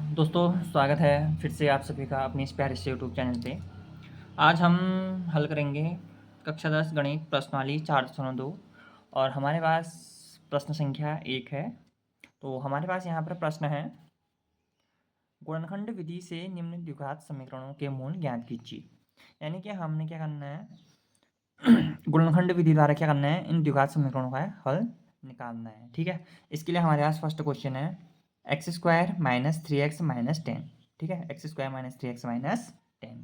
दोस्तों स्वागत है फिर से आप सभी का अपने इस प्यारे से यूट्यूब चैनल पे। आज हम हल करेंगे कक्षा 10 गणित प्रश्नावली 4.2 और हमारे पास प्रश्न संख्या 1 है। तो हमारे पास यहाँ पर प्रश्न है, गुणनखंड विधि से निम्न द्विघात समीकरणों के मूल ज्ञात कीजिए। यानी कि हमने क्या करना है, गुणनखंड विधि द्वारा क्या करना है, इन द्विघात समीकरणों का हल निकालना है। ठीक है, इसके लिए हमारे पास फर्स्ट क्वेश्चन है x square minus 3x minus 10। ठीक है, x square minus 3x minus 10।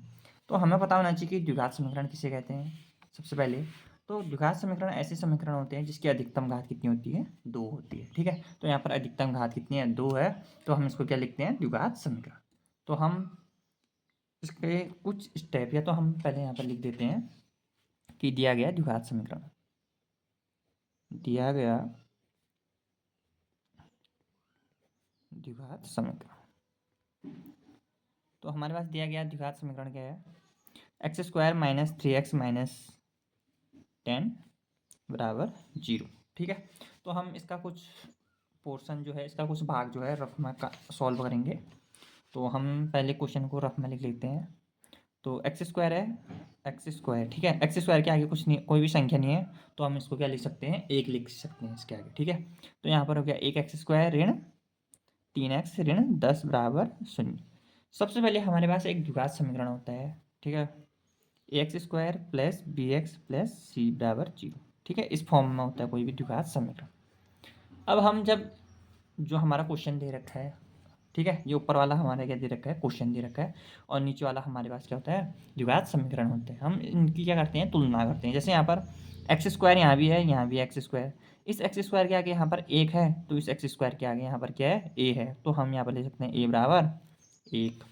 तो हमें पता होना चाहिए कि द्विघात समीकरण किसे कहते हैं। सबसे पहले तो द्विघात समीकरण ऐसे समीकरण होते हैं जिसकी अधिकतम घात कितनी होती है, 2 होती है। ठीक है, तो यहाँ पर अधिकतम घात कितनी है, 2 है। तो हम इसको क्या लिखते हैं, द्विघात समीकरण। तो हम इसके कुछ स्टेप या तो हम पहले यहाँ पर लिख देते हैं कि दिया गया द्विघात समीकरण, दिया गया द्विघात समीकरण। तो हमारे पास दिया गया द्विघात समीकरण क्या है, x square minus 3x minus 10 बराबर 0। ठीक है, तो हम इसका कुछ पोर्शन जो है, इसका कुछ भाग जो है रफ में का सॉल्व करेंगे। तो हम पहले क्वेश्चन को रफ में लिख लेते हैं। तो एक्स स्क्वायर है, एक्स स्क्वायर। ठीक है, एक्स स्क्वायर के आगे कुछ नहीं, कोई भी संख्या नहीं है, तो हम इसको क्या लिख सकते हैं, एक लिख सकते हैं इसके आगे। ठीक है, तो यहाँ पर हो गया एक एक्स स्क्वायर ऋण 3x ऋण 10 बराबर 0। सबसे पहले हमारे पास एक द्विघात समीकरण होता है। ठीक है, A X square plus B X plus C बराबर 0। ठीक है, इस फॉर्म में होता है कोई भी द्विघात समीकरण। अब हम जब जो हमारा क्वेश्चन दे रखा है, ठीक है, ये ऊपर वाला हमारा क्या दे रखा है, क्वेश्चन दे रखा है, और नीचे वाला हमारे पास क्या होता है, द्विघात समीकरण होते हैं। हम इनकी क्या करते हैं, तुलना करते हैं। जैसे यहाँ पर एक्स स्क्वायर यहाँ भी है, यहाँ भी एक्स स्क्वायर। इस एक्स स्क्वायर के आगे यहाँ पर 1 है, तो इस एक्स स्क्वायर के आगे यहाँ पर क्या है, ए है। तो हम यहाँ पर ले सकते हैं ए बराबर 1।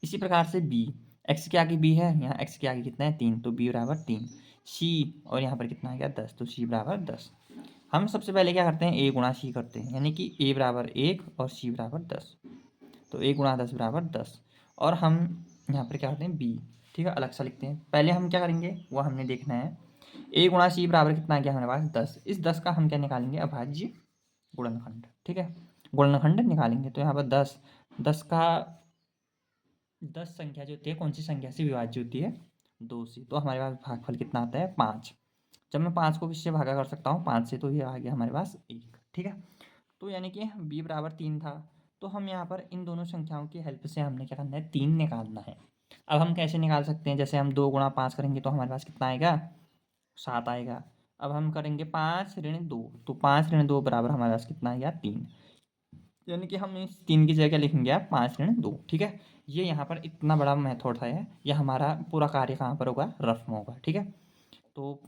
इसी प्रकार से बी, एक्स के आगे बी है, यहाँ एक्स के आगे कितना है, 3, तो बी बराबर 3। सी, और यहाँ पर कितना आ गया, 10, तो सी बराबर 10। हम सबसे पहले क्या करते हैं, ए गुणा सी करते हैं, यानी कि ए बराबर 1 और सी बराबर 10। तो 1 गुणा 10 बराबर 10। और हम यहाँ पर क्या करते हैं, बी। ठीक है, अलग सा लिखते हैं। पहले हम क्या करेंगे वो हमने देखना है। ए गुणा सी बराबर कितना आ गया हमारे पास, 10। इस 10 का हम क्या निकालेंगे, अभाज्य गुणनखंड। ठीक है, गुणनखंड निकालेंगे। तो यहाँ पर 10, 10 का 10 संख्या जो होती है कौन सी संख्या से विभाज्य होती है, 2 से। तो हमारे पास भागफल कितना आता है, 5। जब मैं 5 को किससे भागा कर सकता हूँ, 5 से, तो ये आ गया हमारे पास 1। ठीक है, तो यानी कि b बराबर 3 था। तो हम यहाँ पर इन दोनों संख्याओं की हेल्प से हमने क्या करना है, 3 निकालना है। अब हम कैसे निकाल सकते हैं, जैसे हम 2 गुणा 5 करेंगे तो हमारे पास कितना आएगा, 7 आएगा। अब हम करेंगे 5 ऋण 2, तो 5 ऋण 2 बराबर हमारे पास कितना आएगा, 3। यानी कि हम इस 3 की जगह लिखेंगे आप 5 ऋण 2। ठीक है, ये यहाँ पर इतना बड़ा मेथड है, यह हमारा पूरा कार्य कहाँ पर होगा, रफ में होगा। ठीक है, तो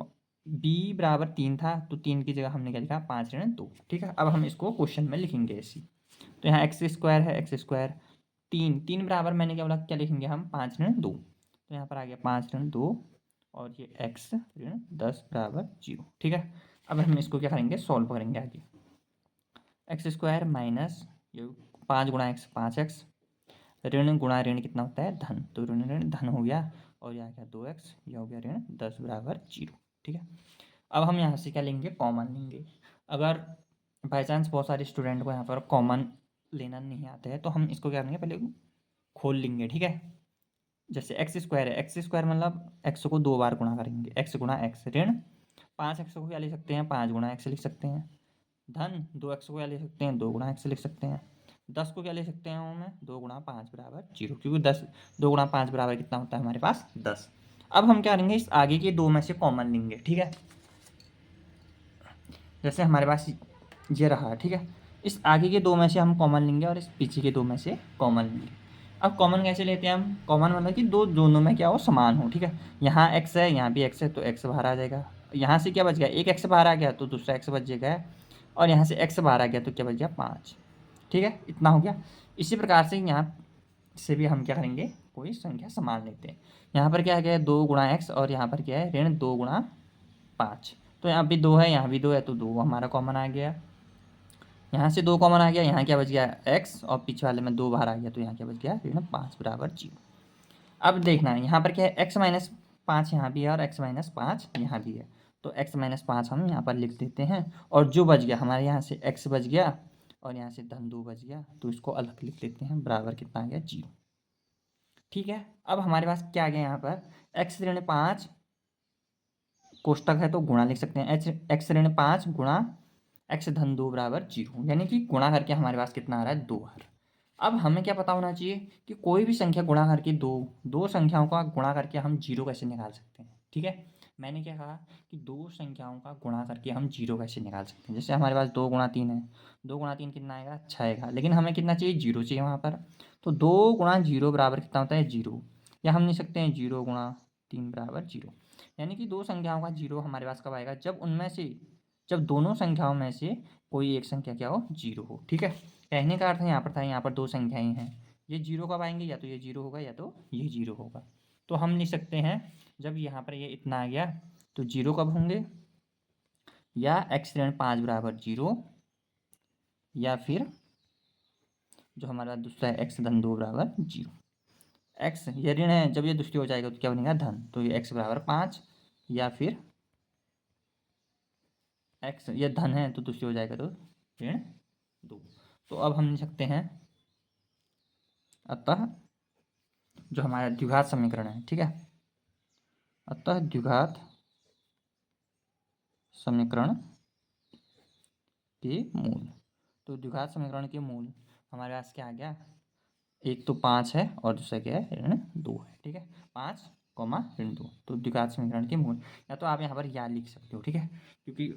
b बराबर 3 था, तो 3 की जगह हमने क्या लिखा, 5 ऋण 2। ठीक है, अब हम इसको क्वेश्चन में लिखेंगे ऐसी। तो यहाँ एक्स स्क्वायर है, एक्स स्क्वायर 3, 3 बराबर मैंने क्या बोला, क्या लिखेंगे हम, 5 ऋण 2। तो यहाँ पर आ गया 5 ऋण 2, और ये x ऋण 10 बराबर 0। ठीक है, अब हम इसको क्या करेंगे, सॉल्व करेंगे आगे। एक्स स्क्वायर माइनस ये 5 गुणा एक्स 5x, ऋण गुणा ऋण कितना होता है, धन, तो ऋण ऋण धन हो गया, और यह आ गया 2x, यह हो गया ऋण 10 बराबर 0। ठीक है, अब हम यहाँ से क्या लेंगे, कॉमन लेंगे। अगर बाई चांस बहुत सारे स्टूडेंट को यहाँ पर कॉमन लेना नहीं आता है, तो हम इसको क्या करेंगे, पहले खोल लेंगे। ठीक है, जैसे एक्स स्क्वायर है, एक्स स्क्वायर मतलब एक्स को 2 बार गुणा करेंगे, एक्स गुणा एक्स ऋण 5x को क्या ले सकते हैं, 5 गुणा एक्स लिख सकते हैं। धन 2x को क्या ले सकते हैं, 2 गुणा एक्स लिख सकते हैं। 10 को क्या ले सकते हैं हमें, 2 गुणा 5 बराबर 0, क्योंकि 10 2 गुणा 5 बराबर कितना होता है हमारे पास, 10। अब हम क्या करेंगे, इस आगे के 2 में से कॉमन लेंगे। ठीक है, जैसे हमारे पास ये रहा। ठीक है, इस आगे के 2 में से हम कॉमन लेंगे, और इस पीछे के 2 में से कॉमन लेंगे। अब कॉमन कैसे लेते हैं हम, कॉमन मतलब कि दोनों में क्या हो, समान हो। ठीक है, यहाँ x है, यहाँ भी x है, तो x बाहर आ जाएगा। यहाँ से क्या बच गया, एक x बाहर आ गया, तो दूसरा x बच जाएगा। और यहाँ से x बाहर आ गया, तो क्या बच गया, 5। ठीक है, इतना हो गया। इसी प्रकार से यहाँ से भी हम क्या करेंगे, कोई संख्या समान लेते हैं। यहाँ पर क्या आ गया, 2 गुणा एक्स, और यहाँ पर क्या है, ऋण 2 गुणा 5। तो यहाँ भी 2 है, यहाँ भी 2 है, तो 2 हमारा कॉमन आ गया। यहाँ से 2 कॉमन आ गया, यहाँ क्या बच गया, x, और पीछे वाले में 2 बाहर आ गया, तो यहाँ क्या बच गया, ऋण 5 बराबर 0। अब देखना है यहाँ पर क्या है, x माइनस 5 यहाँ भी है, और x माइनस 5 यहाँ भी है। तो x माइनस 5 हम यहाँ पर लिख देते हैं, और जो बच गया हमारे यहाँ से x बच गया, और यहाँ से धन 2 बच गया, तो इसको अलग लिख लेते हैं, बराबर कितना आ गया 0। ठीक है, अब हमारे पास क्या आ गया यहाँ पर, x ऋण 5 कोष्टक है तो गुणा लिख सकते हैं, x ऋण 5 गुणा x धन 2 बराबर 0, यानी कि गुणा करके हमारे पास कितना आ रहा है 2 आ रहा है। अब हमें क्या पता होना चाहिए कि कोई भी संख्या गुणा करके दो संख्याओं का गुणा करके हम 0 कैसे निकाल सकते हैं। ठीक है, मैंने क्या कहा कि दो संख्याओं का गुणा करके हम 0 कैसे निकाल सकते हैं। जैसे हमारे पास 2 गुणा 3 है, 2 गुणा 3 कितना आएगा 6 आएगा, लेकिन हमें कितना चाहिए 0 चाहिए वहाँ पर। तो 2 गुणा 0 बराबर कितना होता है 0, या हम लिख सकते हैं 0 गुणा 3 बराबर 0। यानी कि दो संख्याओं का 0 हमारे पास कब आएगा, जब दोनों संख्याओं में से कोई एक संख्या क्या हो 0 हो। ठीक है, कहने का अर्थ है यहाँ पर था, यहाँ पर दो संख्याएं हैं, ये 0 कब आएंगे, या तो ये 0 होगा या तो ये 0 होगा। तो हम लिख सकते हैं जब यहाँ पर ये इतना आ गया तो 0 कब होंगे, या x ऋण 5 बराबर 0, या फिर जो हमारा दूसरा है x धन 2 बराबर 0। x ये ऋण है, जब ये दुष्टी हो जाएगा तो क्या बनेगा धन, तो ये x बराबर 5, या फिर x ये धन है तो दूसरी हो जाएगा तो ऋण 2। तो अब हम लिख सकते हैं, अतः जो हमारा द्विघात समीकरण है, ठीक है, अतः द्विघात समीकरण के मूल, तो द्विघात समीकरण के मूल हमारे पास क्या आ गया, एक तो 5 है और दूसरा क्या है ऋण 2 है। ठीक है, 5 कॉमा ऋण 2, तो द्विघात समीकरण के मूल, या तो आप यहाँ पर या लिख सकते हो। ठीक है, क्योंकि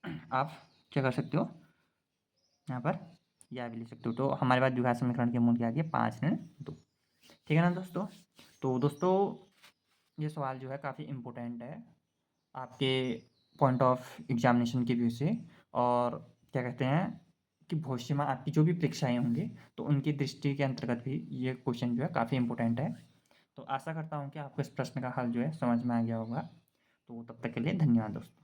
आप क्या कर सकते हो यहाँ पर या भी लिख सकते हो। तो हमारे पास द्विघात समीकरण के मूल क्या आ गया 5 ऋण 2। ठीक है ना दोस्तों। तो दोस्तों ये सवाल जो है काफ़ी इम्पोर्टेंट है आपके पॉइंट ऑफ एग्जामिनेशन के व्यू से, और क्या कहते हैं कि भविष्य में आपकी जो भी परीक्षाएं होंगी तो उनकी दृष्टि के अंतर्गत भी ये क्वेश्चन जो है काफ़ी इम्पोर्टेंट है। तो आशा करता हूँ कि आपको इस प्रश्न का हल जो है समझ में आ गया होगा। तो तब तक के लिए धन्यवाद दोस्तों।